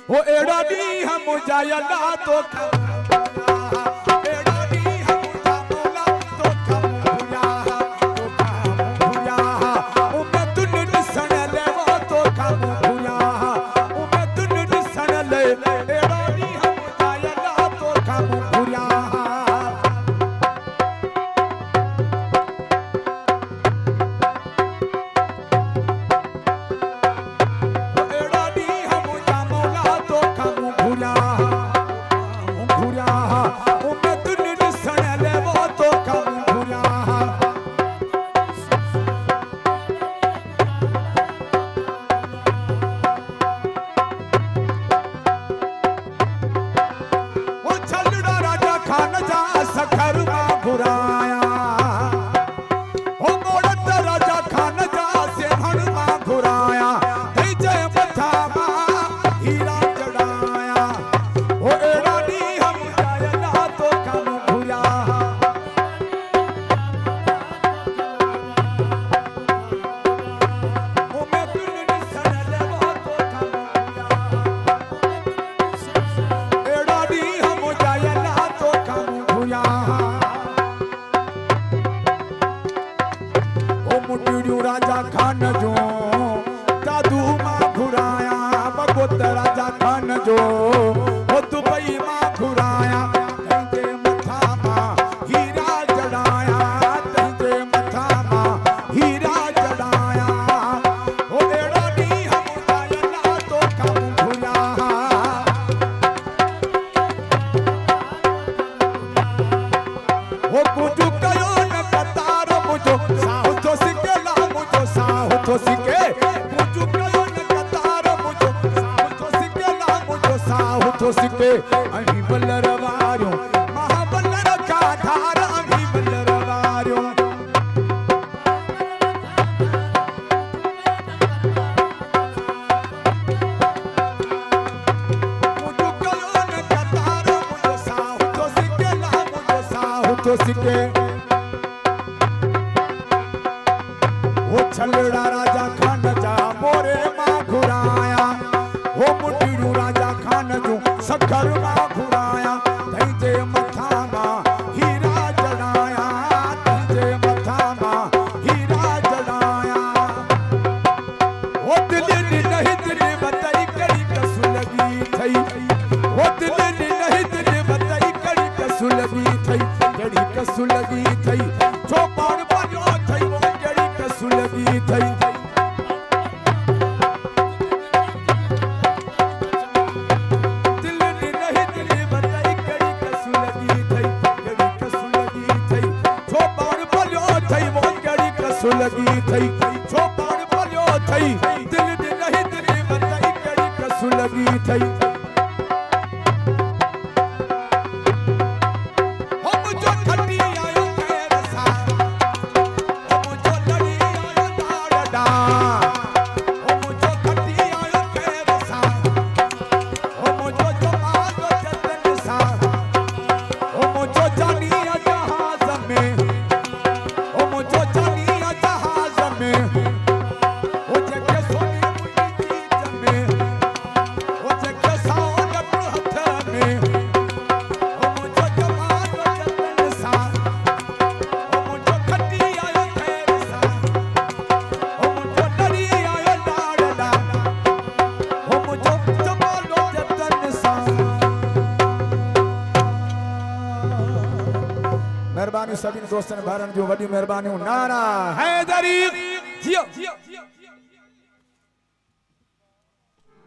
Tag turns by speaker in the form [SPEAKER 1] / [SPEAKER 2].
[SPEAKER 1] वो एड़ा दी हम जायला तो एड़ा दी हम जामला तो भुया ओ मैं तुन दिसण ले वो तो भुया ओ मैं तुन दिसण ले एड़ा दी हम जायला तो भुया राजा खान जो दादू मां घुराया बगोत राजा खान जो वो दुबई मां घुराया तंजे मथा मां हीरा जड़ाया तंजे मथा मां हीरा जड़ाया ओ एड़ा दी हम जायला तो कम भुया वो कुछ कयो न कतार मुझो साहु तो सिकेला तो सिके मुझो कयो न कतार मुझो साहु तो सिके अही बल्लर वारियो महाबल्लर का धार अही बल्लर वारियो मुझो कयो न कतार मुझो साहु तो सिकेला मुझो साहु तो सिके वो छलड़ा राजा खान जा मोरे मां घुराया वो मुंडिरू राजा खान जो सखर मां घुराया तंजे मथा मां हीरा जड़ाया तंजे मथा मां हीरा जड़ाया वो दिल नहीं दिल बताई कड़ी कसु लगी थई वो दिल नहीं दिल बताई कड़ी कसु लगी थई कड़ी कसु लगी थई चौपाड़ बनो थई वो कड़ी कसु लगी थई लगी थई चौपाड़ बोलियो थई दिल नहीं दिल बताई कड़ी कसु लगी थई हो मुझो खटी आयो खैर सा हो मुझो लड़ी आयो दाड़ा हो मुझो खटी आयो खैर सा हो मुझो जमाल जतन सा हो मुझो जानी जहाज में हो मुझो जानी मेहरबानी सभी दोस्तन भारण जो वडी मेहरबानी नारा हैदरी जियो